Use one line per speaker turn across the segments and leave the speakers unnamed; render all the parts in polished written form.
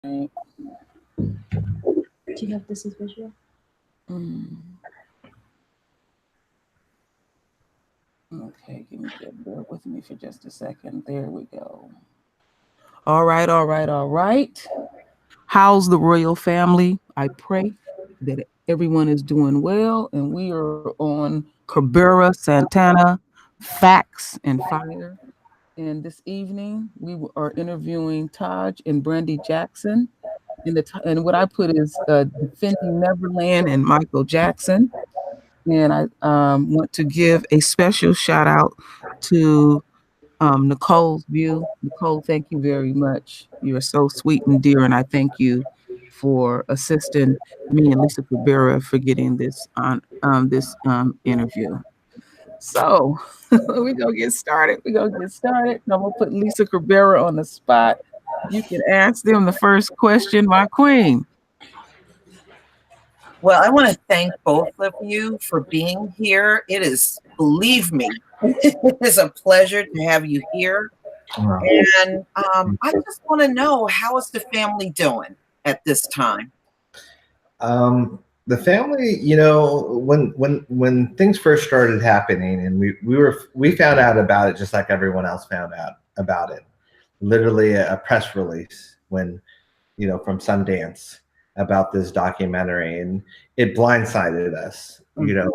Do
you know if this is visual?
Okay, bear with me for just a second. There we go. All right. How's the royal family? I pray that everyone is doing well, and we are on Cabrera Santana Facts and Fire. And this evening, we are interviewing Taj and Brandi Jackson. And what I put is defending Neverland and Michael Jackson. And I want to give a special shout out to Nicole's View. Nicole, thank you very much. You are so sweet and dear, and I thank you for assisting me and Lisa Cabrera for getting this on this interview. So we're gonna get started. I'm gonna put Lisa Cabrera on the spot. You can ask them the first question, my queen.
Well, I want to thank both of you for being here. It is, believe me, it is a pleasure to have you here. Wow. And I just want to know, how is the family doing at this time?
The family, you know, when things first started happening, and we found out about it just like everyone else found out about it. Literally a press release when, you know, from Sundance about this documentary, and it blindsided us, you know,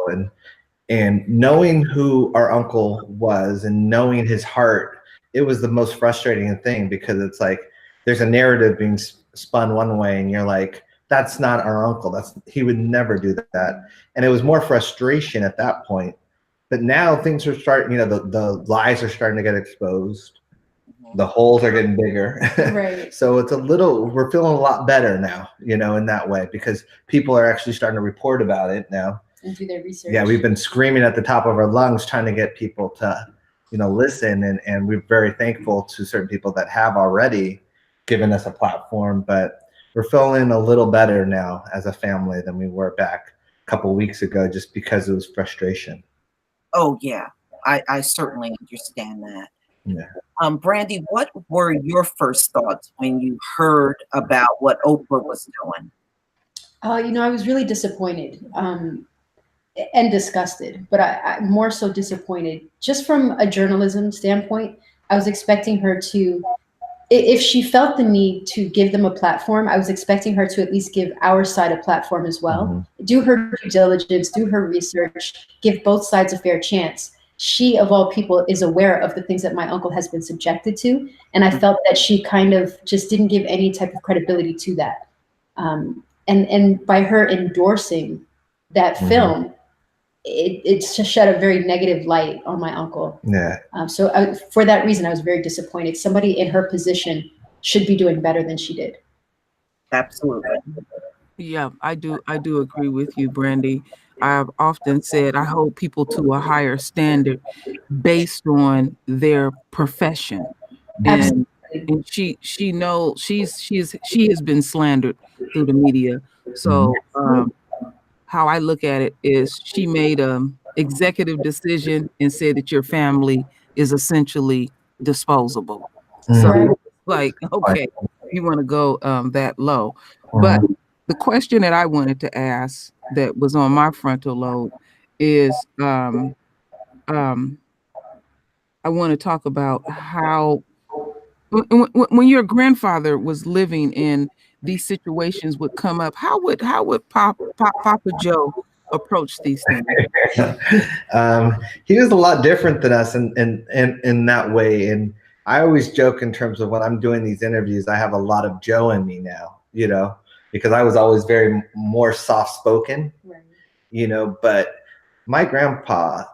and knowing who our uncle was and knowing his heart, it was the most frustrating thing, because it's like there's a narrative being spun one way and you're like, that's not our uncle. He would never do that. And it was more frustration at that point. But now things are starting, you know, the lies are starting to get exposed. The holes are getting bigger.
Right.
So we're feeling a lot better now, you know, in that way, because people are actually starting to report about it now.
And do their research.
Yeah, we've been screaming at the top of our lungs trying to get people to, you know, listen. And we're very thankful to certain people that have already given us a platform. But we're feeling a little better now as a family than we were back a couple of weeks ago, just because it was frustration.
Oh, yeah, I certainly understand that.
Yeah.
Brandi, what were your first thoughts when you heard about what Oprah was doing?
You know, I was really disappointed and disgusted, but I more so disappointed. Just from a journalism standpoint, I was expecting her to, if she felt the need to give them a platform, I was expecting her to at least give our side a platform as well. Mm-hmm. Do her due diligence, do her research, give both sides a fair chance. She, of all people, is aware of the things that my uncle has been subjected to. And I felt that she kind of just didn't give any type of credibility to that. And by her endorsing that film, it just shed a very negative light on my uncle.
Yeah.
So for that reason, I was very disappointed. Somebody in her position should be doing better than she did.
Absolutely.
Yeah, I do agree with you, Brandi. I've often said I hold people to a higher standard based on their profession. And she knows she has been slandered through the media. So how I look at it is she made an executive decision and said that your family is essentially disposable. So like, okay, you want to go that low. But the question that I wanted to ask that was on my frontal lobe is I want to talk about how when your grandfather was living in these situations would come up, how would Papa Joe approach these things?
He was a lot different than us in that way. And I always joke in terms of when I'm doing these interviews, I have a lot of Joe in me now, you know, because I was always very more soft-spoken, you know, but my grandpa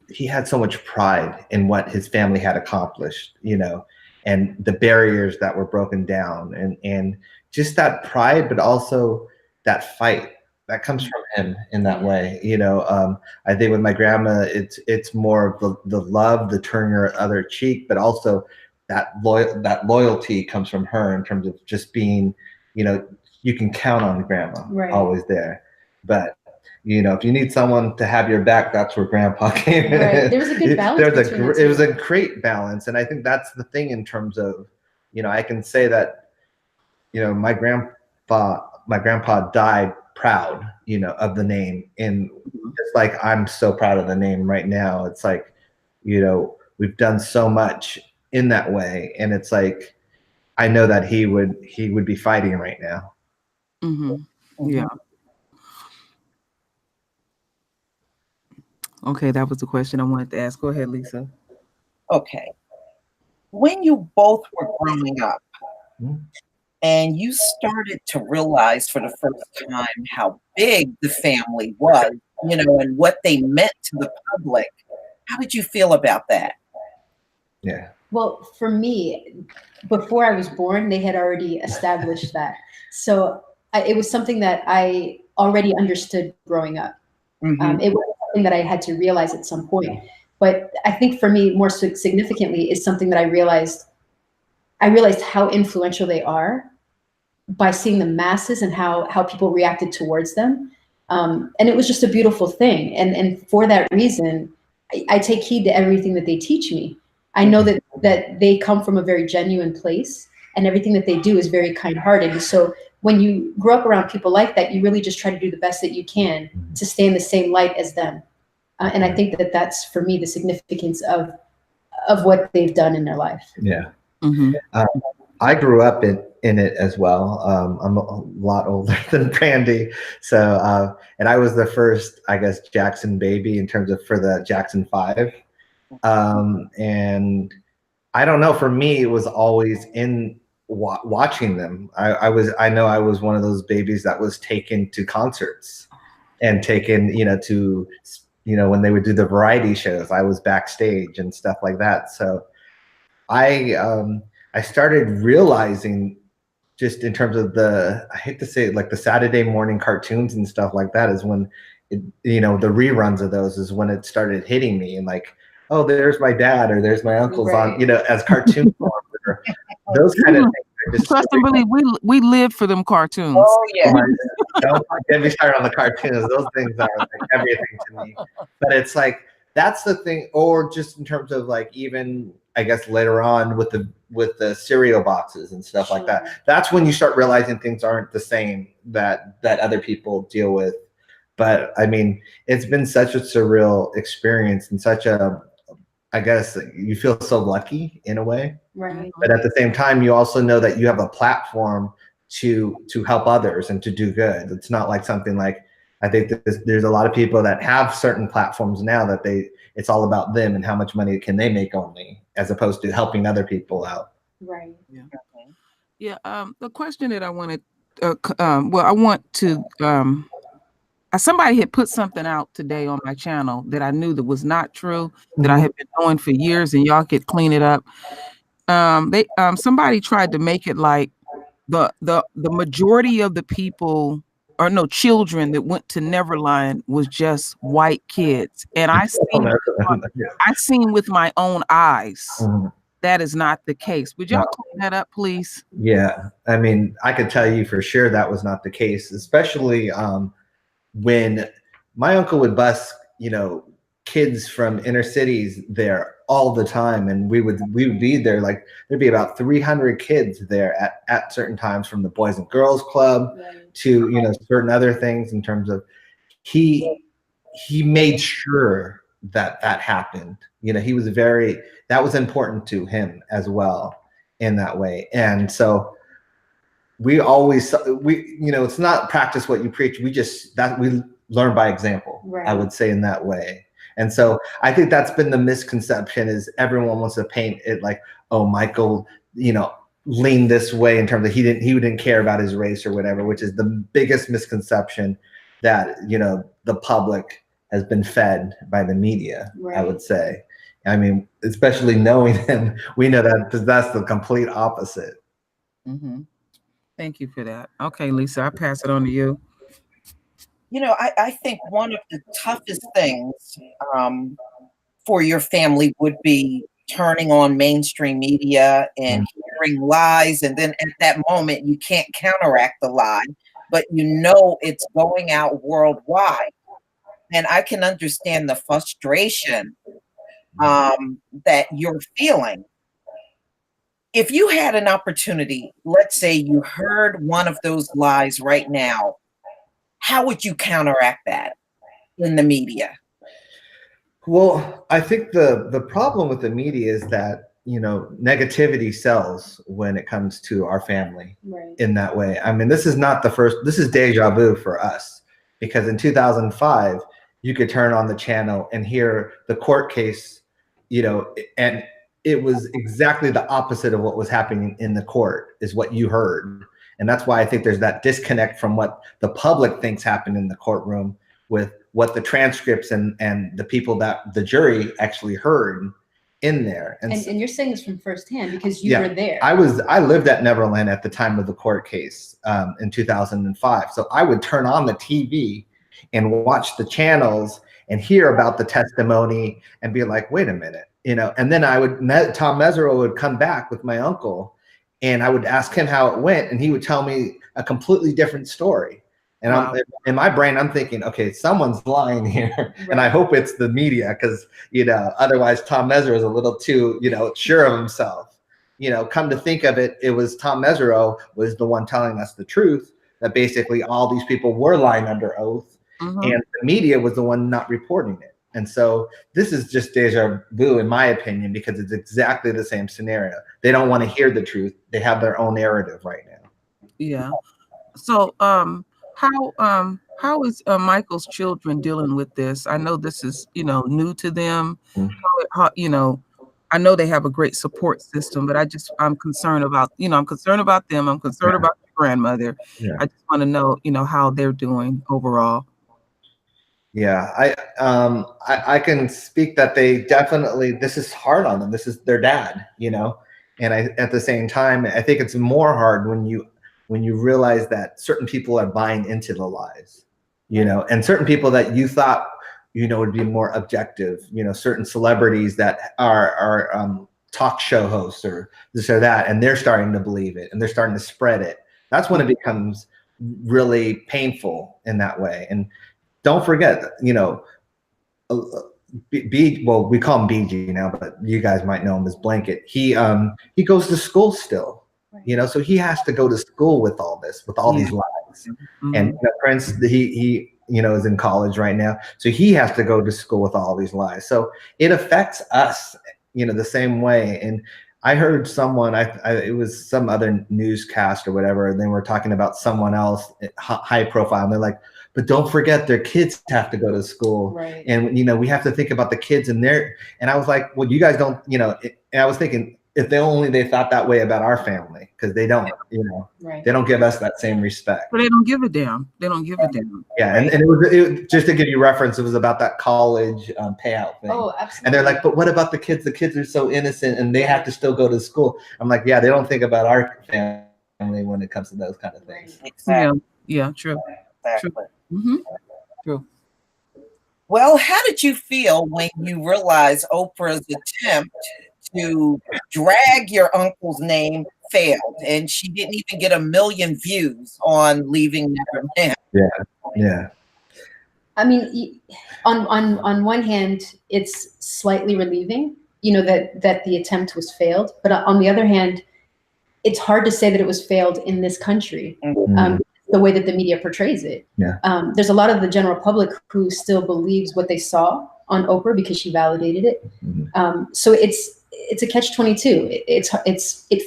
he had so much pride in what his family had accomplished, you know, and the barriers that were broken down, and just that pride, but also that fight that comes from him in that way, you know. I think with my grandma, it's more of the love, the turn your other cheek, but also that loyalty comes from her in terms of just being, you know, you can count on grandma, always there. But you know, if you need someone to have your back, that's where grandpa came in.
There was a good balance.
It was a great balance. And I think that's the thing in terms of, you know, I can say that my grandpa died proud, of the name. And just like I'm so proud of the name right now, it's like, we've done so much in that way. And it's like, I know that he would be fighting right now.
Yeah. Okay, that was the question I wanted to ask. Go ahead, Lisa.
Okay. When you both were growing up and you started to realize for the first time how big the family was, and what they meant to the public, how did you feel about that?
Yeah.
Well, for me, before I was born, they had already established that. So it was something that I already understood growing up. It was something that I had to realize at some point. But I think for me, more significantly, is something that I realized how influential they are by seeing the masses and how people reacted towards them. And it was just a beautiful thing. And for that reason, I take heed to everything that they teach me. I know that they come from a very genuine place, and everything that they do is very kind-hearted. And so when you grow up around people like that, you really just try to do the best that you can to stay in the same light as them. And I think that that's, for me, the significance of what they've done in their life.
Yeah. I grew up in it as well. I'm a lot older than Brandi. So, and I was the first, I guess, Jackson baby in terms of for the Jackson 5. And I don't know, for me, it was always in watching them. I know I was one of those babies that was taken to concerts and taken, to, when they would do the variety shows, I was backstage and stuff like that. So I started realizing, just in terms of I hate to say it, like the Saturday morning cartoons and stuff like that, is when the reruns of those is when it started hitting me, and like, oh, there's my dad or there's my uncles on, as cartoon form, or those kind of things.
Trust and believe, we live for them cartoons.
Oh yeah.
Don't get me started on the cartoons. Those things are like everything to me. But it's like, that's the thing. Or just in terms of like, even I guess later on with the cereal boxes and stuff like that, that's when you start realizing things aren't the same that other people deal with. But I mean, it's been such a surreal experience, and such a, I guess you feel so lucky in a way.
Right.
But at the same time, you also know that you have a platform to help others and to do good. It's not like something like, I think that there's a lot of people that have certain platforms now that it's all about them and how much money can they make only, as opposed to helping other people out.
Right.
Yeah. Yeah. The question that I wanted, I want to, somebody had put something out today on my channel that I knew that was not true, that I had been doing for years, and y'all could clean it up. Somebody tried to make it like the majority of the people, or no, children that went to Neverland was just white kids, and I seen with my own eyes that is not the case. Would y'all clean that up, please?
Yeah, I mean, I could tell you for sure that was not the case, especially when my uncle would bus, kids from inner cities there all the time, and we would be there, like there'd be about 300 kids there at certain times, from the Boys and Girls Club to certain other things, in terms of he made sure that happened. He was that was important to him as well in that way. And so we always, it's not practice what you preach. We learn by example, I would say, in that way. And so I think that's been the misconception, is everyone wants to paint it like, oh, Michael, leaned this way in terms of he didn't care about his race or whatever, which is the biggest misconception that, the public has been fed by the media, I would say. I mean, especially knowing him, we know that that's the complete opposite.
Thank you for that. Okay, Lisa, I'll pass it on to you.
I think one of the toughest things for your family would be turning on mainstream media and hearing lies, and then at that moment you can't counteract the lie, but it's going out worldwide. And I can understand the frustration that you're feeling. if you had an opportunity, let's say you heard one of those lies right now, how would you counteract that in the media?
Well, I think the problem with the media is that, you know, negativity sells when it comes to our family in that way. I mean, this is not the first, this is deja vu for us, because in 2005, you could turn on the channel and hear the court case, you know, and it was exactly the opposite of what was happening in the court is what you heard. And that's why I think there's that disconnect from what the public thinks happened in the courtroom with what the transcripts and the people that the jury actually heard in there. And
you're saying this from firsthand because you were there.
I lived at Neverland at the time of the court case in 2005. So I would turn on the TV and watch the channels and hear about the testimony and be like, wait a minute, you know, and then Tom Mesereau would come back with my uncle and I would ask him how it went and he would tell me a completely different story. And wow. In my brain, I'm thinking, okay, someone's lying here. Right. And I hope it's the media because, you know, otherwise Tom Mesereau is a little too, you know, sure of himself. You know, come to think of it, it was Tom Mesereau was the one telling us the truth, that basically all these people were lying under oath. And the media was the one not reporting it. And so this is just deja vu, in my opinion, because it's exactly the same scenario. They don't want to hear the truth. They have their own narrative right now.
Yeah. So, how is Michael's children dealing with this? I know this is, you know, new to them. You know, I know they have a great support system, but I'm concerned about, you know, I'm concerned about them. I'm concerned about your grandmother. I just want to know, you know, how they're doing overall.
Yeah, I can speak that they definitely, this is hard on them. This is their dad, you know, and at the same time, I think it's more hard when you realize that certain people are buying into the lies, you know, and certain people that you thought, you know, would be more objective, you know, certain celebrities that are talk show hosts or this or that, and they're starting to believe it and they're starting to spread it. That's when it becomes really painful in that way. And don't forget, you know, well, we call him BG now, but you guys might know him as Blanket. He goes to school still. You know, so he has to go to school with all this, with all these lies. And you know, Prince, he you know, is in college right now, so he has to go to school with all these lies. So it affects us, you know, the same way. And I heard someone, it was some other newscast or whatever, and they were talking about someone else, high profile, and they're like, but don't forget their kids have to go to school. And you know, we have to think about the kids and and I was like, well, you guys don't, you know, and I was thinking, if they thought that way about our family, because they don't, you know, they don't give us that same respect.
But they don't give a damn. They don't give a damn.
Yeah, and it was just to give you reference, it was about that college payout thing.
Oh, absolutely.
And they're like, but what about the kids? The kids are so innocent and they have to still go to school. I'm like, yeah, they don't think about our family when it comes to those kind of things.
Exactly.
Yeah, true.
Exactly.
True.
Well, how did you feel when you realized Oprah's attempt to drag your uncle's name failed and she didn't even get 1 million views on Leaving Neverland?
Yeah.
I mean, on one hand, it's slightly relieving, you know, that the attempt was failed. But on the other hand, it's hard to say that it was failed in this country. The way that the media portrays it. There's a lot of the general public who still believes what they saw on Oprah because she validated it. So it's a catch-22.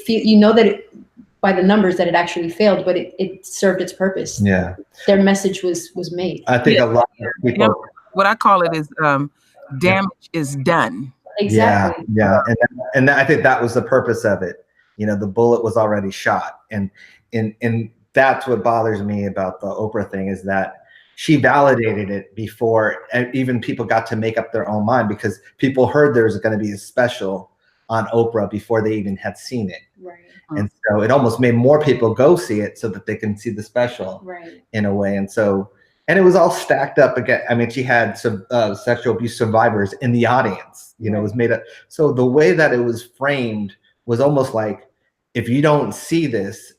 You know that by the numbers that it actually failed, but it served its purpose.
Yeah,
their message was made.
I think a lot of people.
You know, what I call it is damage is done.
Exactly.
Yeah, and I think that was the purpose of it. You know, the bullet was already shot, and that's what bothers me about the Oprah thing is that she validated it before even people got to make up their own mind, because people heard there was going to be a special on Oprah before they even had seen it. And so it almost made more people go see it so that they can see the special in a way. And it was all stacked up again. I mean, she had some sexual abuse survivors in the audience, you know, it was made up. So the way that it was framed was almost like, if you don't see this,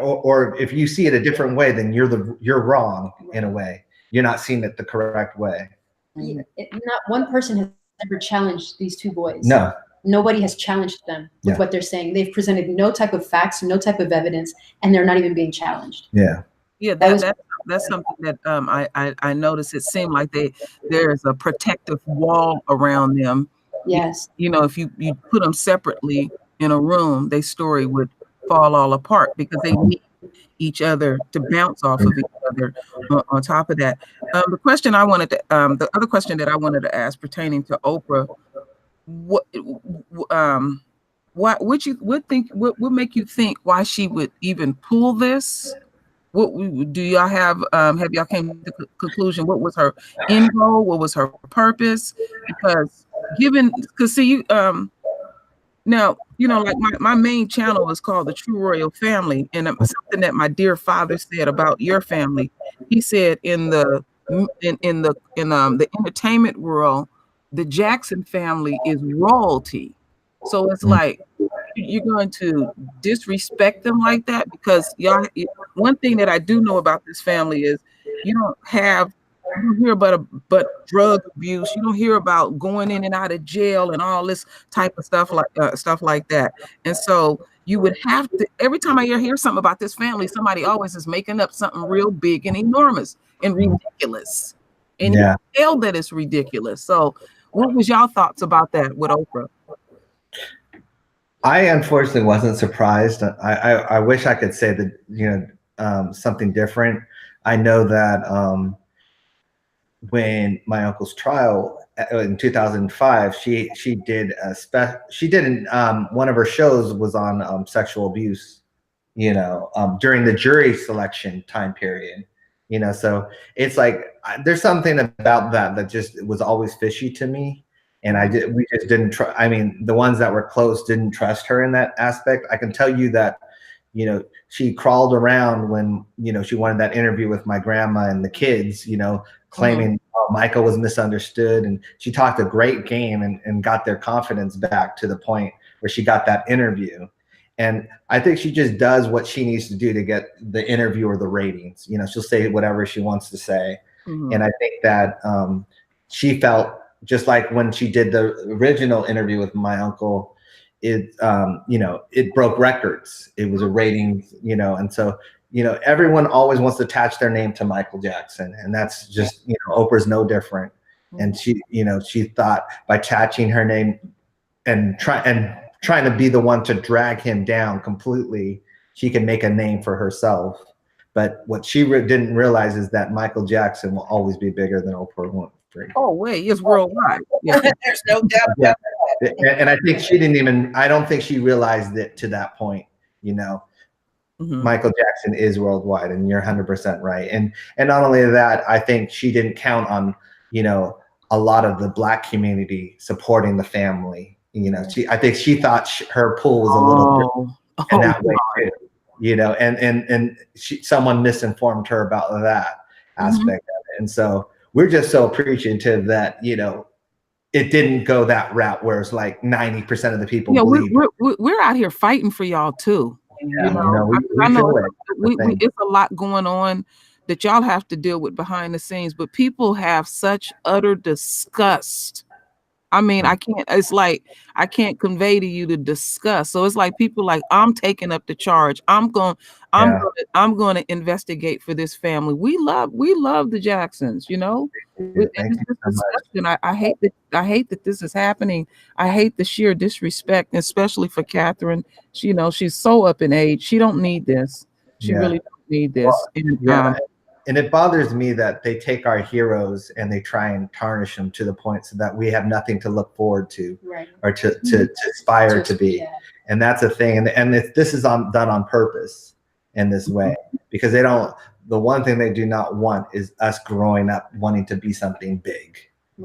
or if you see it a different way, then you're wrong in a way. You're not seeing it the correct way.
Not one person has ever challenged these two boys.
No.
nobody has challenged them with what they're saying. They've presented no type of facts, no type of evidence, and they're not even being challenged.
Yeah, that's something that I noticed. It seemed like there's a protective wall around them.
Yes.
If you put them separately in a room, their story would fall all apart because they need each other to bounce off of each other. On top of that, the other question that I wanted to ask pertaining to Oprah, what make you think why she would even pull this? What do y'all have y'all came to the conclusion? What was her end goal? What was her purpose? Because see, now, like my main channel is called The True Royal Family, and something that my dear father said about your family. He said in the entertainment world, the Jackson family is royalty. So it's like you're going to disrespect them like that because y'all. One thing that I do know about this family is you don't hear about drug abuse. You don't hear about going in and out of jail and all this type of stuff like that. And so you would have to, every time I hear something about this family, somebody always is making up something real big and enormous and ridiculous. And you tell that it's ridiculous. So what was y'all thoughts about that with Oprah?
I unfortunately wasn't surprised. I wish I could say that, something different. I know that when my uncle's trial in 2005, she did one of her shows was on sexual abuse, during the jury selection time period, so it's like there's something about that just was always fishy to me. And we just didn't trust. I mean, the ones that were close didn't trust her in that aspect. I can tell you that, she crawled around when, she wanted that interview with my grandma and the kids, claiming Michael was misunderstood. And she talked a great game and got their confidence back to the point where she got that interview. And I think she just does what she needs to do to get the interview or the ratings. She'll say whatever she wants to say. Mm-hmm. And I think that she felt, just like when she did the original interview with my uncle, it broke records. It was a rating, and so, everyone always wants to attach their name to Michael Jackson. And that's just, Oprah's no different. And she thought by attaching her name and trying to be the one to drag him down completely, she can make a name for herself. But what she didn't realize is that Michael Jackson will always be bigger than Oprah Winfrey.
Oh, wait, it's worldwide.
Yeah. There's no doubt about
that. And I think I don't think she realized it to that point, Mm-hmm. Michael Jackson is worldwide, and you're 100% right. And not only that, I think she didn't count on, a lot of the Black community supporting the family. I think she thought her pull was a little different in that way too, and someone misinformed her about that aspect of it. And so we're just so appreciative that, it didn't go that route where it's like 90% of the people believe.
We're out here fighting for y'all too.
Yeah,
I know it's a lot going on that y'all have to deal with behind the scenes, but people have such utter disgust. I mean, it's like I can't convey to you the disgust. So it's like people like, I'm taking up the charge. I'm going to investigate for this family. We love the Jacksons, I hate that this is happening. I hate the sheer disrespect, especially for Catherine. She's so up in age. She don't need this. She really don't need this.
And it bothers me that they take our heroes and they try and tarnish them to the point so that we have nothing to look forward to, or to aspire to be. Yeah. And that's a thing. And this is done on purpose in this way, because the one thing they do not want is us growing up wanting to be something big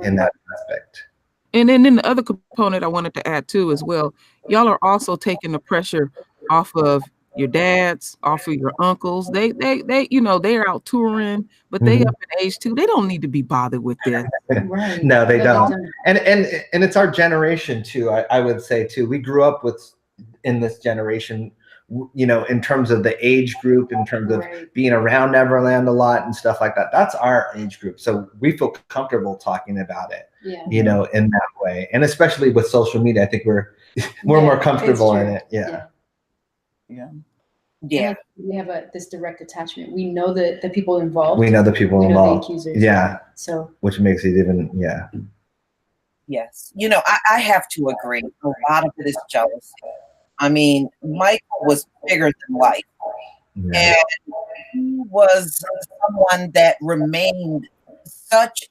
in that aspect.
And then the other component I wanted to add too as well, y'all are also taking the pressure off of your dads, off of your uncles. They they're out touring, but they up in age too. They don't need to be bothered with this.
Right.
No, they don't. And it's our generation too. I would say too. We grew up in this generation, in terms of the age group, in terms of being around Neverland a lot and stuff like that. That's our age group. So we feel comfortable talking about it. you know, in that way. And especially with social media, I think we're more comfortable in it.
Yeah.
Like, we have this direct attachment. We know the people involved.
We know the people involved.
The accusers.
Yeah.
So
which makes it even
Yes. You know, I have to agree. A lot of it is jealousy. I mean, Michael was bigger than life.
Yeah.
And he was someone that remained such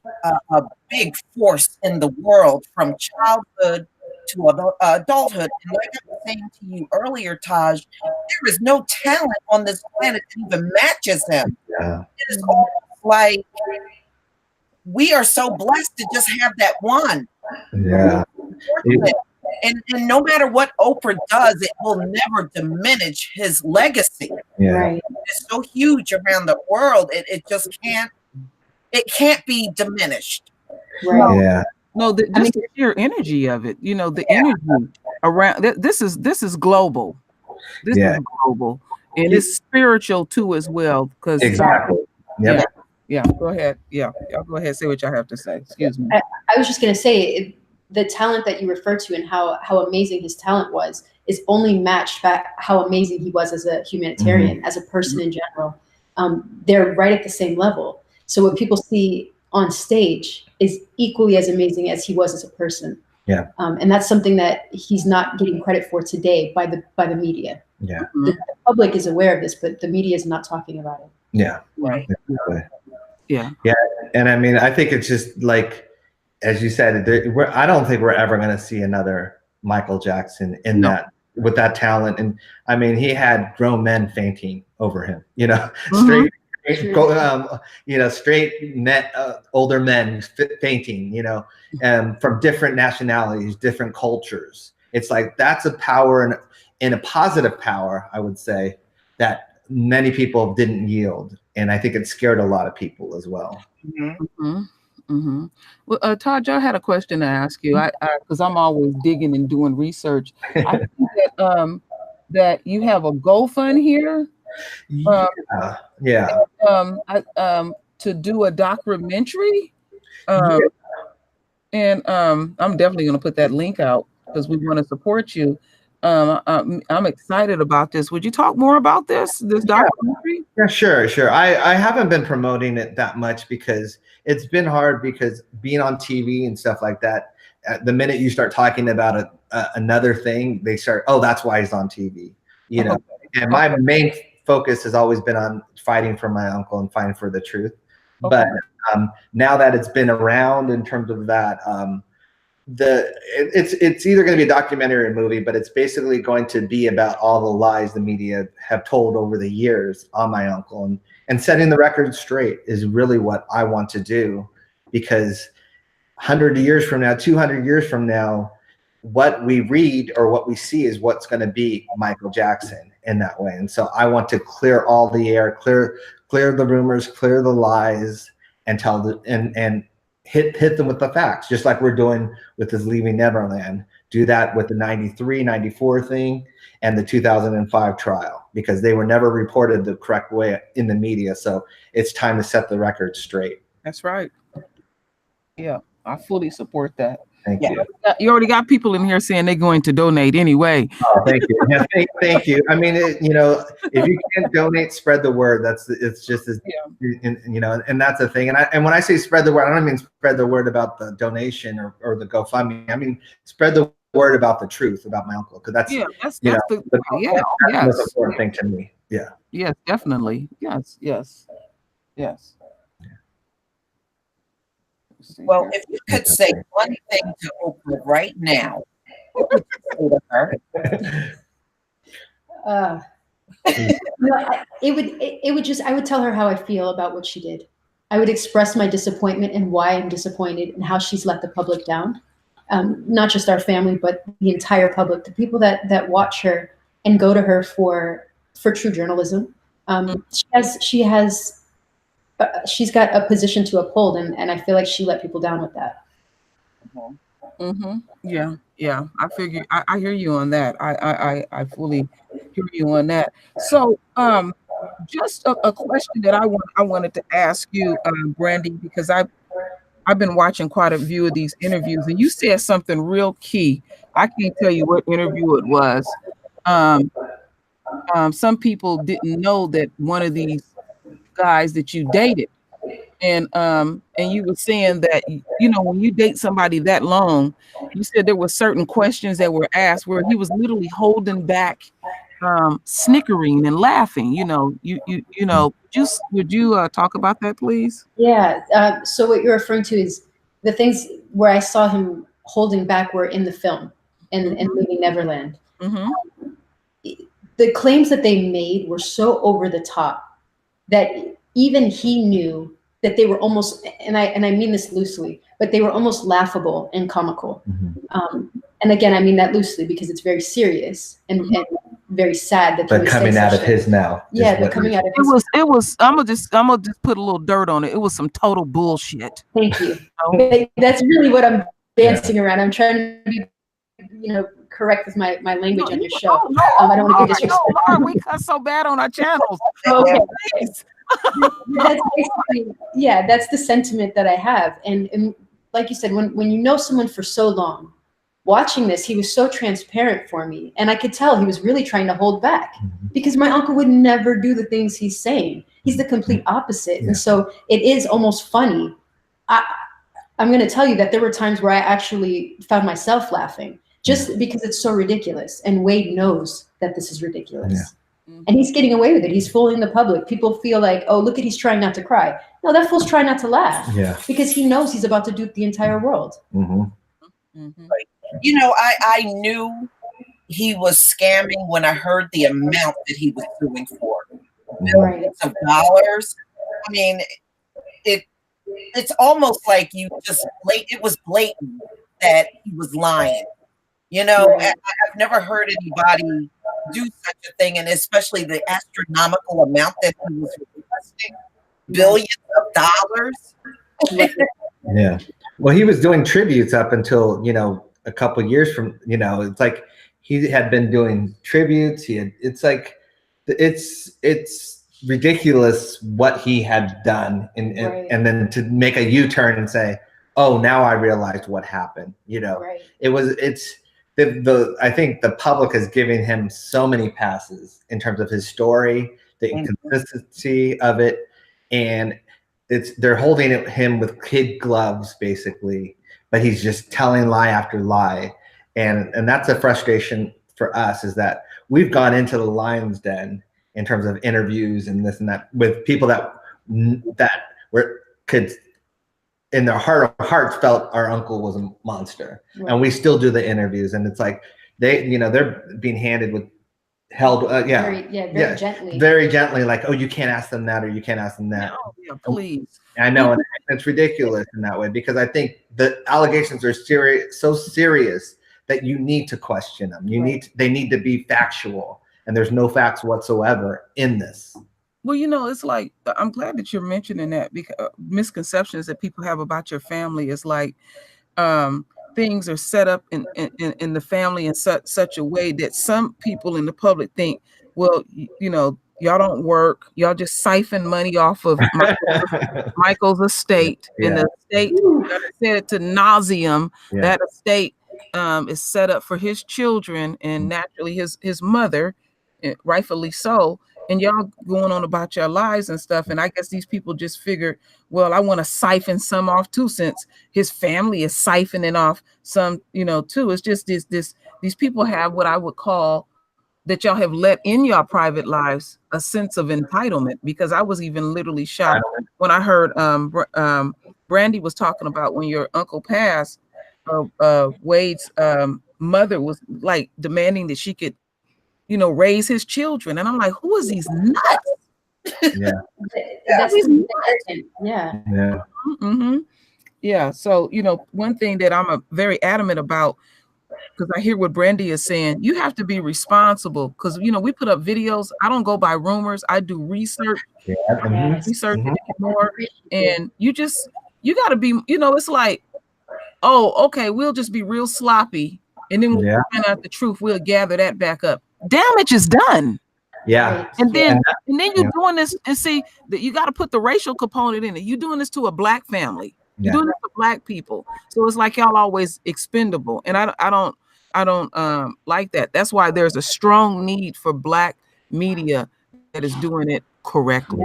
a big force in the world from childhood to adulthood. And like I was saying to you earlier, Taj, there is no talent on this planet that even matches him.
Yeah.
It is almost like we are so blessed to just have that one.
Yeah.
And no matter what Oprah does, it will never diminish his legacy.
Yeah.
right.
It's so huge around the world. It just can't be diminished.
Right.
Yeah.
No, just the sheer energy of it. You know, the energy around this is global. This is global, and it's spiritual too as well. Because
Exactly. Yep.
Yeah. Go ahead. Yeah. Y'all go ahead. Say what y'all have to say. Excuse me.
I was just going to say the talent that you refer to and how amazing his talent was is only matched by how amazing he was as a humanitarian, as a person in general. They're right at the same level. So what people see on stage is equally as amazing as he was as a person.
Yeah.
And that's something that he's not getting credit for today by the media.
Yeah.
The public is aware of this, but the media is not talking about it.
Yeah.
Right.
Exactly.
Yeah.
Yeah. And I mean, I think it's just like, as you said, I don't think we're ever going to see another Michael Jackson in that, with that talent. And I mean, he had grown men fainting over him, you know, straight, older men fainting, you know, from different nationalities, different cultures. It's like, that's a power and a positive power, I would say, that many people didn't yield. And I think it scared a lot of people as well.
Well, Todd, I had a question to ask you. Because I'm always digging and doing research. I think that you have a GoFund here. To do a documentary. And I'm definitely going to put that link out because we want to support you. I'm excited about this. Would you talk more about this documentary?
Yeah, sure. I haven't been promoting it that much because it's been hard, because being on TV and stuff like that, the minute you start talking about another thing, they start, oh, that's why he's on TV, you know. And my main focus has always been on fighting for my uncle and fighting for the truth. But now that it's been around in terms of that, it's either going to be a documentary or a movie, but it's basically going to be about all the lies the media have told over the years on my uncle, and setting the record straight is really what I want to do, because 100 years from now, 200 years from now, what we read or what we see is what's going to be Michael Jackson in that way. And so I want to clear all the air, clear the rumors, clear the lies, and hit them with the facts, just like we're doing with this Leaving Neverland. Do that with the 93, 94 thing and the 2005 trial, because they were never reported the correct way in the media. So it's time to set the record straight.
That's right. Yeah, I fully support that.
Thank you.
You already got people in here saying they're going to donate anyway.
Oh, thank you. Yeah, thank you. I mean, if you can't donate, spread the word. It's just as, and that's the thing. And when I say spread the word, I don't mean spread the word about the donation or the GoFundMe. I mean, spread the word about the truth about my uncle, because that's the most important thing to me. Yeah.
Yes, definitely. Yes.
Well, if you could say one thing to Oprah right now, what would you say to her?
I would tell her how I feel about what she did. I would express my disappointment and why I'm disappointed and how she's let the public down. Not just our family, but the entire public, the people that watch her and go to her for true journalism. She's got a position to uphold, and I feel like she let people down with that.
Yeah. I figure I hear you on that. I fully hear you on that. So, just a question that I wanted to ask you, Brandi, because I've been watching quite a few of these interviews, and you said something real key. I can't tell you what interview it was. Some people didn't know that one of these guys that you dated, and you were saying that, you know, when you date somebody that long, you said there were certain questions that were asked where he was literally holding back, snickering and laughing. You know, you know. Just would you talk about that, please?
Yeah. So what you're referring to is the things where I saw him holding back were in the film and Leaving Neverland.
Mm-hmm.
The claims that they made were so over the top that even he knew that they were almost, and I mean this loosely, but they were almost laughable and comical. And again, I mean that loosely because it's very serious and very sad that.
But coming out of his mouth.
Yeah, but coming out of his.
It was. I'm gonna just put a little dirt on it. It was some total bullshit.
Thank you. That's really what I'm dancing around. I'm trying to be, you know, correct with my language on your show. I don't want to be disrespectful.
No, we cuss so bad on our channels.
Okay. That's basically, yeah, that's the sentiment that I have. And like you said, when you know someone for so long, watching this, he was so transparent for me. And I could tell he was really trying to hold back because my uncle would never do the things he's saying. He's the complete opposite. Yeah. And so it is almost funny. I'm going to tell you that there were times where I actually found myself laughing just because it's so ridiculous. And Wade knows that this is ridiculous. Yeah. And he's getting away with it. He's fooling the public. People feel like, oh, look at, he's trying not to cry. No, that fool's trying not to laugh. Yeah. Because he knows he's about to dupe the entire world.
You know, I knew he was scamming when I heard the amount that he was suing for. Millions of dollars. I mean, it's almost like it was blatant that he was lying. You know, I've never heard anybody do such a thing, and especially the astronomical amount that he was requesting, billions of dollars.
Yeah. Well, he was doing tributes up until, you know, a couple years from, you know, it's like he had been doing tributes. It's ridiculous what he had done, and then to make a U-turn and say, oh, now I realized what happened. You know, I think the public is giving him so many passes in terms of his story, the inconsistency of it, and they're holding him with kid gloves basically, but he's just telling lie after lie, and that's a frustration for us, is that we've gone into the lion's den in terms of interviews and this and that with people that were kids. In their heart of hearts felt our uncle was a monster, and we still do the interviews, and it's like they're being very gently, like, oh, you can't ask them that, or you can't ask them that.
No, yeah, please.
I know, and it's ridiculous in that way, because I think the allegations are so serious that you need to question them. They need to be factual, and there's no facts whatsoever in this.
Well, you know, it's like, I'm glad that you're mentioning that, because misconceptions that people have about your family is like, things are set up in the family in such a way that some people in the public think, well, you know, y'all don't work, y'all just siphon money off of Michael's estate, and the estate, I said it to nauseum, that estate is set up for his children and naturally his mother, rightfully so. And y'all going on about your lives and stuff. And I guess these people just figured, well, I want to siphon some off too, since his family is siphoning off some, you know, too. It's just these people have what I would call, that y'all have let in your private lives, a sense of entitlement. Because I was even literally shocked when I heard Brandi was talking about when your uncle passed, Wade's mother was like demanding that she could, you know, raise his children. And I'm like, who is these nuts?
That's
yeah. So, you know, one thing that I'm very adamant about, because I hear what Brandi is saying, you have to be responsible, because, you know, we put up videos. I don't go by rumors. I do research, research more. And you got to be, you know, it's like, oh, okay, we'll just be real sloppy. And then when we find out the truth, we'll gather that back up. Damage is done.
Yeah.
And then you're doing this, and see that you got to put the racial component in it. You're doing this to a black family. You're doing it for Black people. So it's like y'all always expendable. And I don't like that. That's why there's a strong need for Black media that is doing it correctly.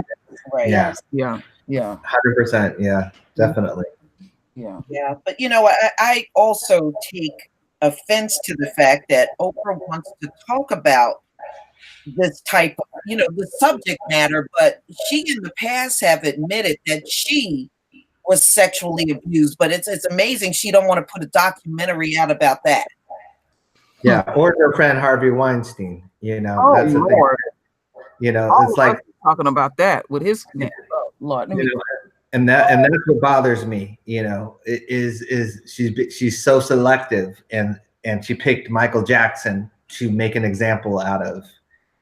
Right.
Yeah.
Yeah. Yeah.
100%. Yeah, definitely.
Yeah.
Yeah. But I also take offense to the fact that Oprah wants to talk about this type of, the subject matter, but she in the past have admitted that she was sexually abused. But it's amazing she don't want to put a documentary out about that.
Yeah, or her friend Harvey Weinstein.
Oh,
that's the
Lord.
thing.
All
It's like
talking about that with his Lord.
and that's what bothers me. Is she's so selective, and she picked Michael Jackson to make an example out of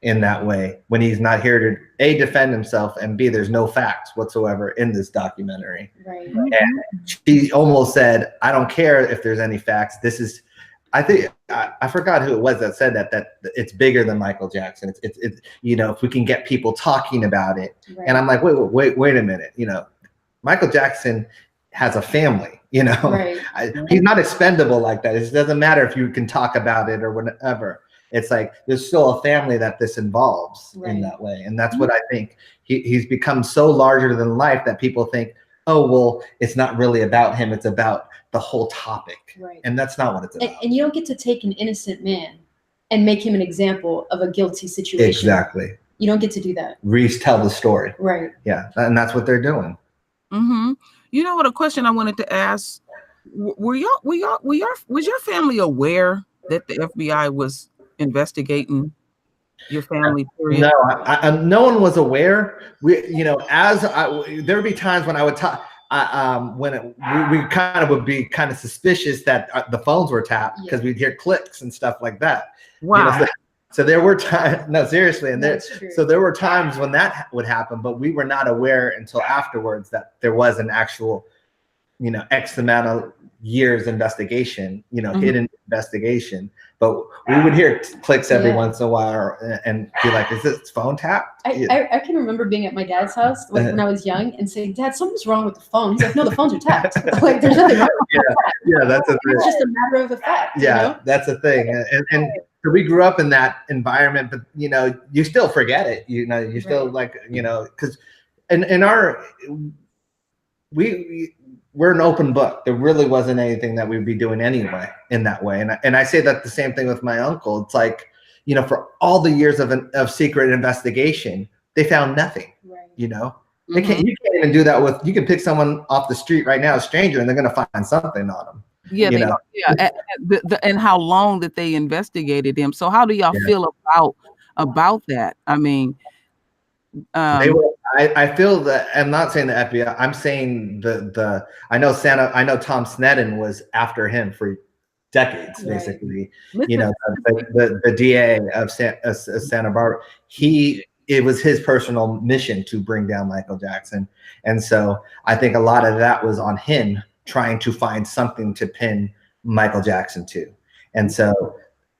in that way when he's not here to A, defend himself, and B, there's no facts whatsoever in this documentary.
Right.
And she almost said, I don't care if there's any facts. This is, I think, I forgot who it was that said that it's bigger than Michael Jackson. It's if we can get people talking about it.
Right.
And I'm like, wait a minute. Michael Jackson has a family,
Right.
He's not expendable like that. It doesn't matter if you can talk about it or whatever. It's like there's still a family that this involves in that way. And that's what I think. He's become so larger than life that people think, oh, well, it's not really about him. It's about the whole topic.
Right.
And that's not what it's about.
And you don't get to take an innocent man and make him an example of a guilty situation.
Exactly.
You don't get to do that.
Retell the story.
Right.
Yeah. And that's what they're doing.
Mm-hmm. You know what? A question I wanted to ask: was your family aware that the FBI was investigating your family? Period?
No, no one was aware. There would be times when I would talk. We kind of would be kind of suspicious that the phones were tapped because we'd hear clicks and stuff like that.
Wow.
So there were times. No, seriously, and
so
there were times when that would happen, but we were not aware until afterwards that there was an actual, X amount of years investigation, hidden investigation. But we would hear clicks every once in a while and be like, is this phone tapped?
I can remember being at my dad's house when I was young and saying, Dad, something's wrong with the phone. He's like, no, the phones are tapped. Like, there's nothing wrong.
Yeah, that's a thing.
It's just a matter of the fact.
That's a thing. And so we grew up in that environment, but you still forget it. You still because in our we're an open book. There really wasn't anything that we'd be doing anyway in that way. And I say that the same thing with my uncle. It's like, for all the years of secret investigation, they found nothing.
Right.
They can't. You can't even do that with. You can pick someone off the street right now, a stranger, and they're going to find something on them.
Yeah, and how long that they investigated him. So how do y'all feel about that? I mean,
I feel that I'm not saying the FBI. I'm saying I know Tom Sneddon was after him for decades, basically. The DA of Santa Barbara. It was his personal mission to bring down Michael Jackson, and so I think a lot of that was on him trying to find something to pin Michael Jackson to. And so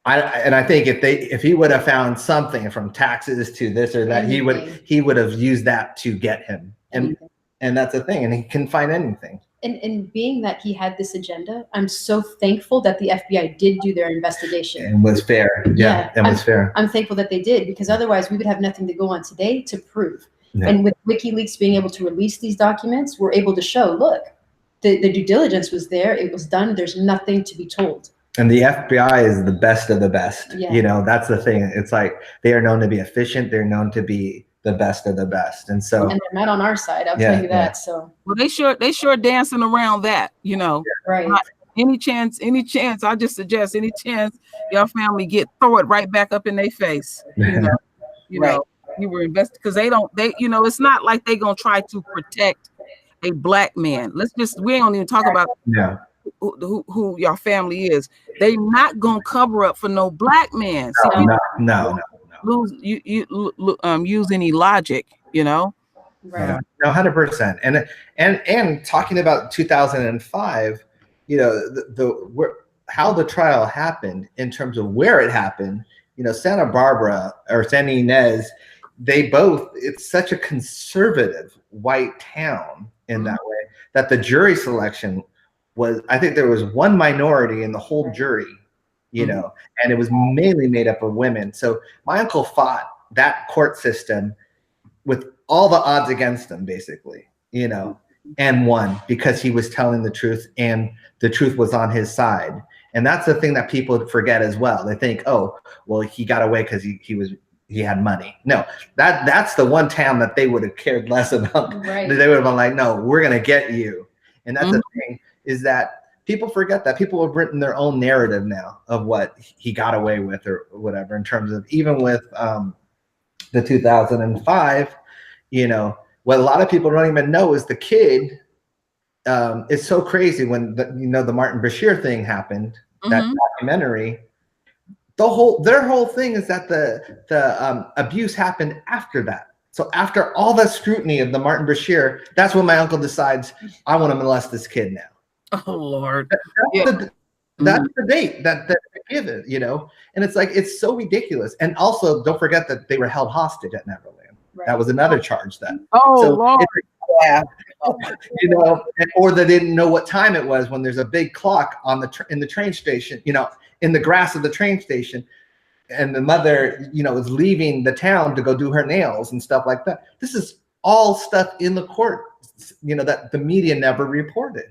I think if he would have found something from taxes to this or that, he would have used that to get him. And that's the thing. And he couldn't find anything.
And being that he had this agenda, I'm so thankful that the FBI did do their investigation.
And was fair. Yeah, it was fair.
I'm thankful that they did, because otherwise we would have nothing to go on today to prove. Yeah. And with WikiLeaks being able to release these documents, we're able to show, look, the due diligence was there. It was done. There's nothing to be told.
And the FBI is the best of the best.
Yeah.
That's the thing. It's like they are known to be efficient. They're known to be the best of the best. And so,
and they're not on our side. I'll tell you that. So,
well, they sure dancing around that,
Right.
Any chance, I just suggest any chance your family throw it right back up in their face. You know, you were invested because they it's not like they gonna try to protect a black man. We ain't gonna even talk about who your family is. They not gonna cover up for no black man.
No.
Use any logic,
Right.
No, 100%. And talking about 2005, how the trial happened in terms of where it happened. Santa Barbara or San Ynez, it's such a conservative white town in that way that the jury selection was, I think there was one minority in the whole jury, you know, and it was mainly made up of women. So my uncle fought that court system with all the odds against him, basically, you know, and won because he was telling the truth and the truth was on his side. And that's the thing that people forget as well. They think, oh, well, he got away because he had money. No, that's the one town that they would have cared less about.
Right.
They would have been like, no, we're going to get you. And that's the thing, is that people forget that people have written their own narrative now of what he got away with or whatever, in terms of even with the 2005, you know, what a lot of people don't even know is the kid. It's so crazy when the Martin Bashir thing happened, that documentary. Their whole thing is that the abuse happened after that. So after all the scrutiny of the Martin Bashir, that's when my uncle decides, I want to molest this kid now.
Oh Lord.
That's the date that they give it, you know? And it's like, it's so ridiculous. And also, don't forget that they were held hostage at Neverland. Right. That was another charge then.
Oh, so Lord.
Yeah.
You know, or they didn't know what time it was when there's a big clock on in the train station, you know, in the grass of the train station. And the mother, you know, is leaving the town to go do her nails and stuff like that. This is all stuff in the court, you know, that the media never reported.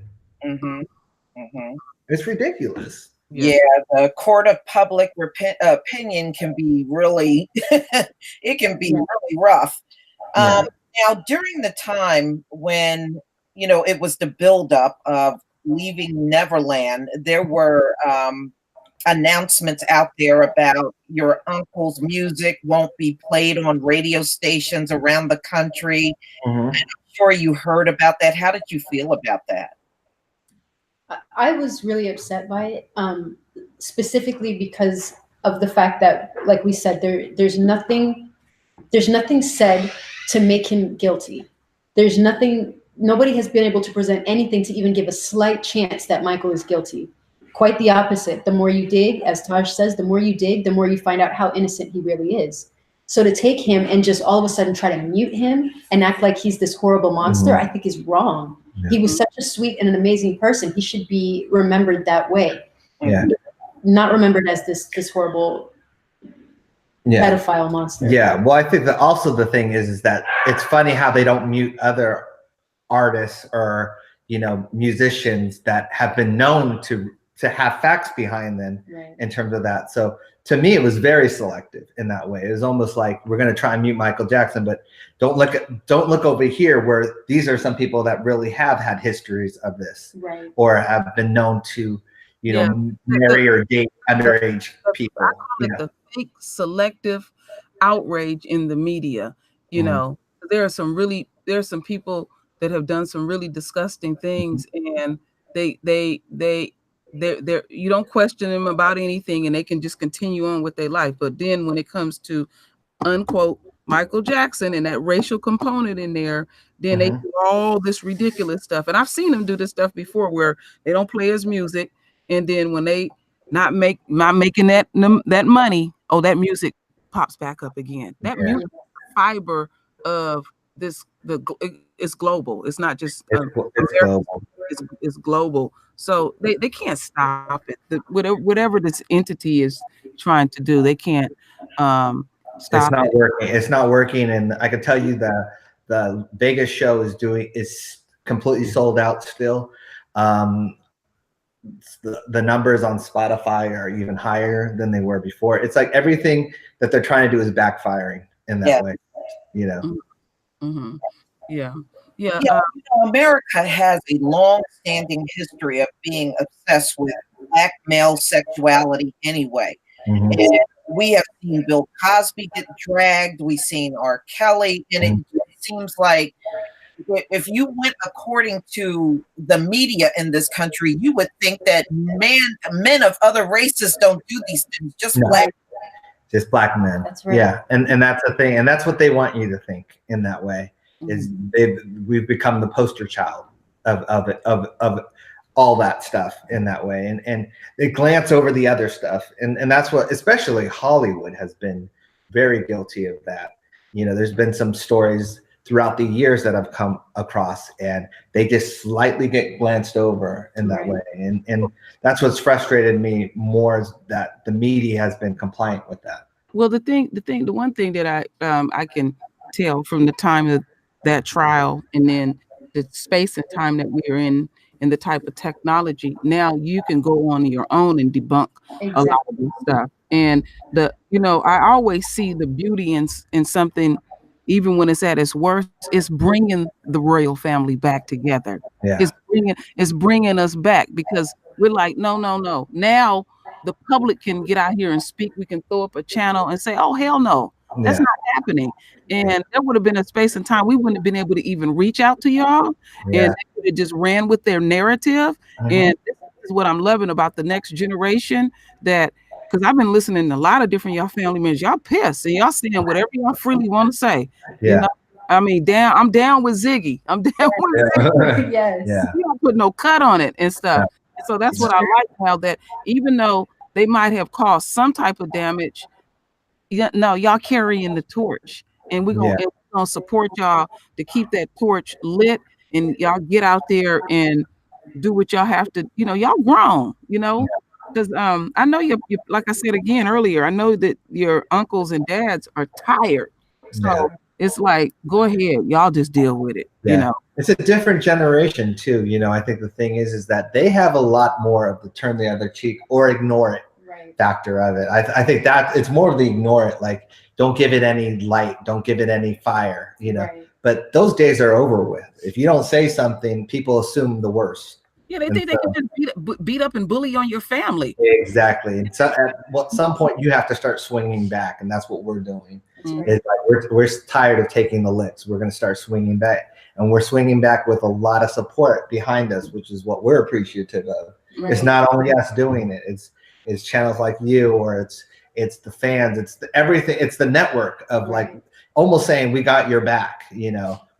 It's ridiculous.
Yeah, the court of public opinion can be really, it can be really rough. Now, during the time when, you know, it was the buildup of leaving Neverland, there were announcements out there about your uncle's music won't be played on radio stations around the country. I'm sure you heard about that. How did you feel about that?
I was really upset by it, specifically because of the fact that, like we said, there's nothing said to make him guilty. There's nothing, nobody has been able to present anything to even give a slight chance that Michael is guilty. Quite the opposite. The more you dig, as Taj says, the more you dig, the more you find out how innocent he really is. So to take him and just all of a sudden try to mute him and act like he's this horrible monster, I think is wrong. Yeah. He was such a sweet and an amazing person. He should be remembered that way. Yeah. Not remembered as this horrible pedophile monster.
Yeah. Well, I think that also the thing is that it's funny how they don't mute other artists or, you know, musicians that have been known to have facts behind them in terms of that. So to me, it was very selective in that way. It was almost like, we're going to try and mute Michael Jackson, but don't look over here where these are some people that really have had histories of this or have been known to, you know, marry or date underage people.
I call it the fake selective outrage in the media. You know, there's some people that have done some really disgusting things, and they're you don't question them about anything, and they can just continue on with their life. But then when it comes to unquote Michael Jackson and that racial component in there, then they do all this ridiculous stuff. And I've seen them do this stuff before where they don't play his music, and then when they not making that money, oh, that music pops back up again. That music fiber of this it's global. It's not just it's global. It's global. So they can't stop it. Whatever this entity is trying to do, they can't stop it.
It's not working. It's not working. And I can tell you that the Vegas show is completely sold out still. The numbers on Spotify are even higher than they were before. It's like everything that they're trying to do is backfiring in that way, you know?
Yeah.
America has a long-standing history of being obsessed with black male sexuality anyway. And we have seen Bill Cosby get dragged. We've seen R. Kelly. And it seems like if you went according to the media in this country, you would think that men of other races don't do these things, just black.
Just black men. That's right. Yeah, and that's the thing. And that's what they want you to think in that way. Is we've become the poster child of all that stuff in that way, and they glance over the other stuff, and that's what especially Hollywood has been very guilty of that. You know, there's been some stories throughout the years that I've come across, and they just slightly get glanced over in that way. And that's what's frustrated me more, is that the media has been compliant with that.
Well, the one thing that I can tell from the time of that trial, and then the space and time that we are in, and the type of technology, now you can go on your own and debunk a lot of this stuff. And I always see the beauty in something, even when it's at its worst. It's bringing the royal family back together.
Yeah.
It's bringing us back, because we're like, no. Now the public can get out here and speak. We can throw up a channel and say, oh, hell no, that's not happening. And there would have been a space and time we wouldn't have been able to even reach out to y'all. And they would have just ran with their narrative. And this is what I'm loving about the next generation, that because I've been listening to a lot of different y'all family members. Y'all pissed and y'all saying whatever y'all freely want to say.
Yeah.
I mean, I'm down with Ziggy. I'm down with Ziggy.
Yes.
Yeah.
You don't put no cut on it and stuff. So that's what I like now, that even though they might have caused some type of damage, y'all carrying the torch, and we're gonna support y'all to keep that torch lit, and y'all get out there and do what y'all have to. Y'all grown, because I know you, like I said again earlier, I know that your uncles and dads are tired, so it's like, go ahead, y'all just deal with it.
It's a different generation too. I think the thing is that they have a lot more of the turn the other cheek or ignore it factor of it. I think that it's more of the ignore it, like don't give it any light, don't give it any fire, but those days are over with. If you don't say something, people assume the worst.
Yeah, they think they can just beat up and bully on your family.
Exactly. And so at some point you have to start swinging back, and that's what we're doing. It's like we're tired of taking the licks. We're going to start swinging back, and we're swinging back with a lot of support behind us, which is what we're appreciative of. It's not only us doing it. It's channels like you, or it's the fans, it's everything. It's the network of like almost saying, we got your back.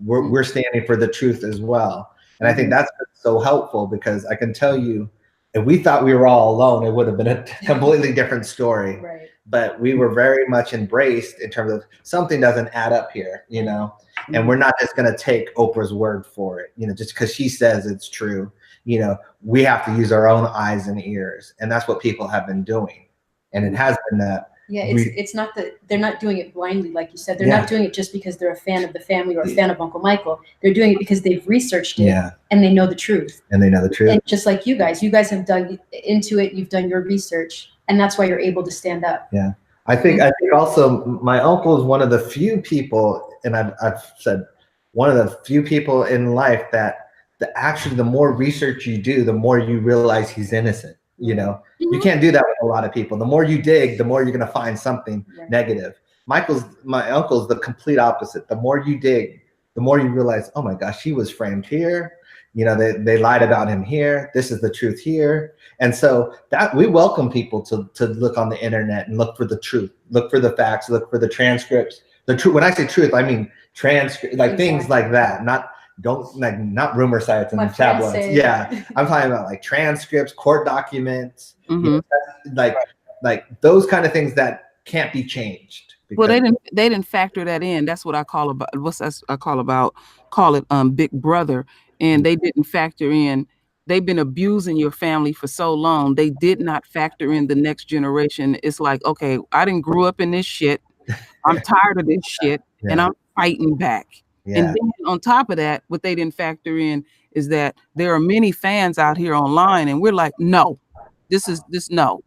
We're standing for the truth as well. And I think that's so helpful, because I can tell you, if we thought we were all alone, it would have been a completely different story. But we were very much embraced in terms of something doesn't add up here, and we're not just going to take Oprah's word for it, just because she says it's true. We have to use our own eyes and ears, and that's what people have been doing. And it has been that.
Yeah, it's not that they're not doing it blindly, like you said. They're not doing it just because they're a fan of the family or a fan of Uncle Michael. They're doing it because they've researched it and they know the truth. And just like you guys have dug into it. You've done your research, and that's why you're able to stand up.
Yeah, I think also my uncle is one of the few people, and I've said one of the few people in life that actually the more research you do, the more you realize he's innocent. You can't do that with a lot of people. The more you dig, the more you're going to find something negative. My uncle's the complete opposite. The more you dig, the more you realize, oh my gosh, he was framed here. They lied about him here. This is the truth here. And so that we welcome people to look on the internet and look for the truth, look for the facts, look for the transcripts. The truth. When I say truth, I mean transcript, like things like that. Not rumor sites and tabloids. Yeah, I'm talking about like transcripts, court documents, like those kind of things that can't be changed.
Well, they didn't factor that in. That's what I call it Big Brother, and they didn't factor in. They've been abusing your family for so long. They did not factor in the next generation. It's like, okay, I didn't grew up in this shit. I'm tired of this shit, and I'm fighting back. And then on top of that, what they didn't factor in is that there are many fans out here online, and we're like, no, no.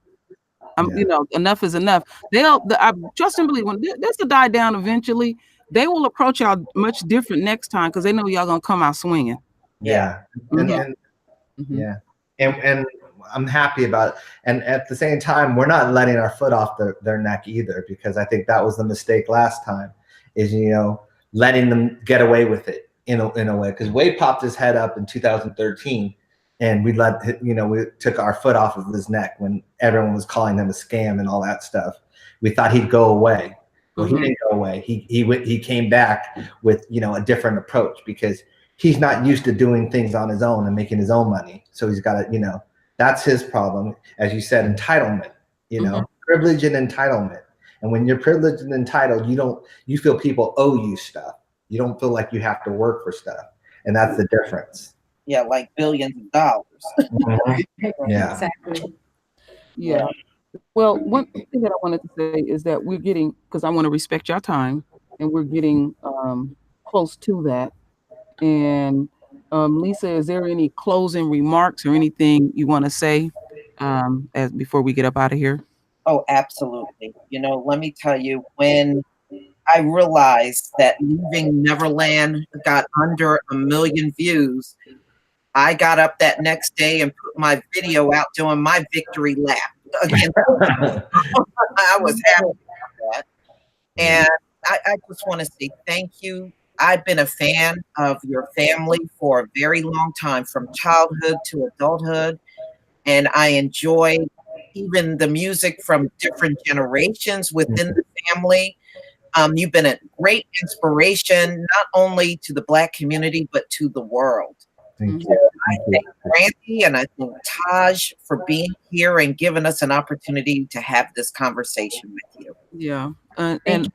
Enough is enough. I trust and believe when this will die down eventually, they will approach y'all much different next time, because they know y'all gonna come out swinging.
And I'm happy about it. And at the same time, we're not letting our foot off their neck either, because I think that was the mistake last time, is letting them get away with it in a way, because Wade popped his head up in 2013, and we took our foot off of his neck when everyone was calling him a scam and all that stuff. We thought he'd go away. Well, he didn't go away. He came back with a different approach, because he's not used to doing things on his own and making his own money. So he's got to, that's his problem. As you said, entitlement, privilege and entitlement. And when you're privileged and entitled, you feel people owe you stuff. You don't feel like you have to work for stuff, and that's the difference.
Yeah, like billions of dollars.
Yeah.
Exactly.
Yeah. Well, one thing that I wanted to say is that we're getting, because I want to respect your time, and we're getting close to that. And Lisa, is there any closing remarks or anything you want to say as before we get up out of here?
Oh, absolutely. Let me tell you, when I realized that leaving Neverland got under 1 million views, I got up that next day and put my video out doing my victory lap again. I was happy about that. And I just want to say thank you. I've been a fan of your family for a very long time, from childhood to adulthood. And I enjoy even the music from different generations within the family. You've been a great inspiration, not only to the Black community, but to the world.
Thank you.
I thank Brandi and I thank Taj for being here and giving us an opportunity to have this conversation with you.
Yeah. And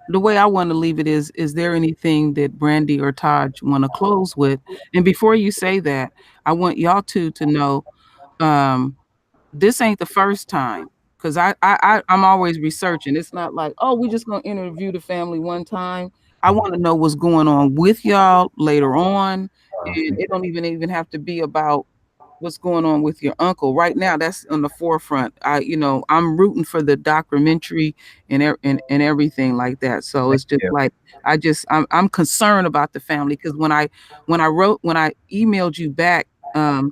the way I want to leave it is there anything that Brandi or Taj want to close with? And before you say that, I want y'all to know this ain't the first time, because I'm always researching. It's not like, oh, we're just gonna interview the family one time. I want to know what's going on with y'all later on, and it don't even have to be about what's going on with your uncle right now. That's on the forefront. I'm rooting for the documentary and everything like that. So it's just like I'm concerned about the family, because when I emailed you back,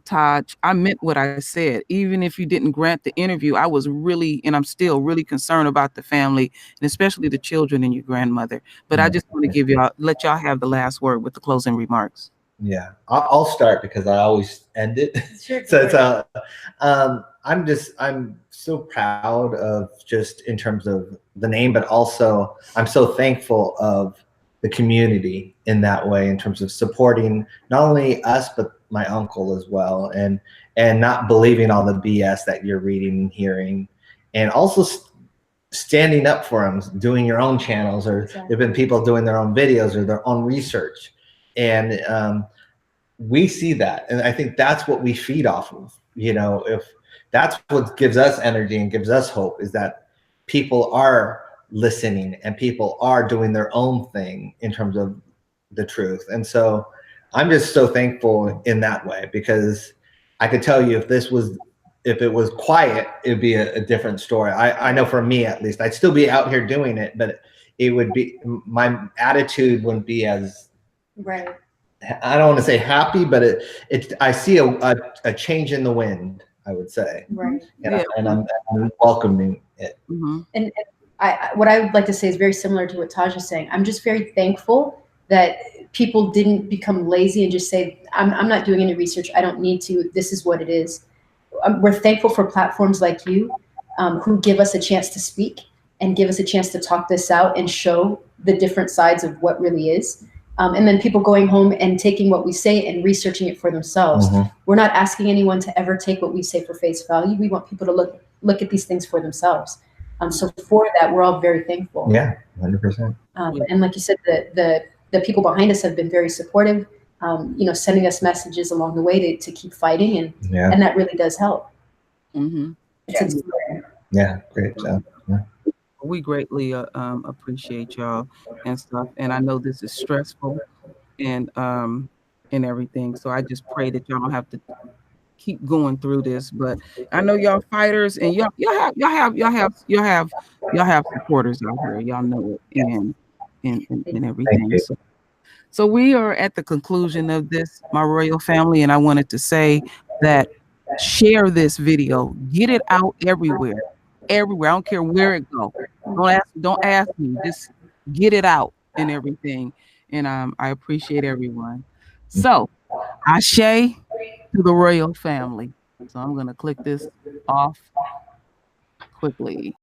Taj, I meant what I said. Even if you didn't grant the interview, I was really, and I'm still really concerned about the family, and especially the children and your grandmother. But I just want to let y'all have the last word with the closing remarks.
Yeah, I'll start because I always end it.
Sure.
So it's I'm so proud of, just in terms of the name, but also I'm so thankful of the community in that way, in terms of supporting not only us but my uncle as well, and not believing all the BS that you're reading and hearing, and also standing up for them, doing your own channels, or there've been people doing their own videos or their own research. And we see that, and I think that's what we feed off of. If that's what gives us energy and gives us hope, is that people are listening and people are doing their own thing in terms of the truth. And so I'm just so thankful in that way, because I could tell you, if it was quiet, it'd be a different story. I know for me, at least, I'd still be out here doing it, but it would be, my attitude wouldn't be as,
right.
I don't want to say happy, but I see a change in the wind, I would say.
Right.
And I'm welcoming it.
Mm-hmm.
And what I would like to say is very similar to what Taj is saying. I'm just very thankful that people didn't become lazy and just say, I'm not doing any research. I don't need to. This is what it is. We're thankful for platforms like you, who give us a chance to speak and give us a chance to talk this out and show the different sides of what really is. And then people going home and taking what we say and researching it for themselves.
Mm-hmm.
We're not asking anyone to ever take what we say for face value. We want people to look at these things for themselves. So for that, we're all very thankful.
Yeah, 100%.
And like you said, the people behind us have been very supportive, sending us messages along the way to keep fighting, and that really does help.
Mm-hmm.
It's inspiring.
Yeah, great job. Yeah.
We greatly appreciate y'all and stuff, and I know this is stressful and everything. So I just pray that y'all don't have to keep going through this. But I know y'all fighters, and y'all have supporters out here. Y'all know it, and everything. So we are at the conclusion of this, my royal family, and I wanted to say that share this video, get it out everywhere. I don't care where it go. Don't ask me. Just get it out and everything. And I appreciate everyone. So Ashe to the royal family. So I'm gonna click this off quickly.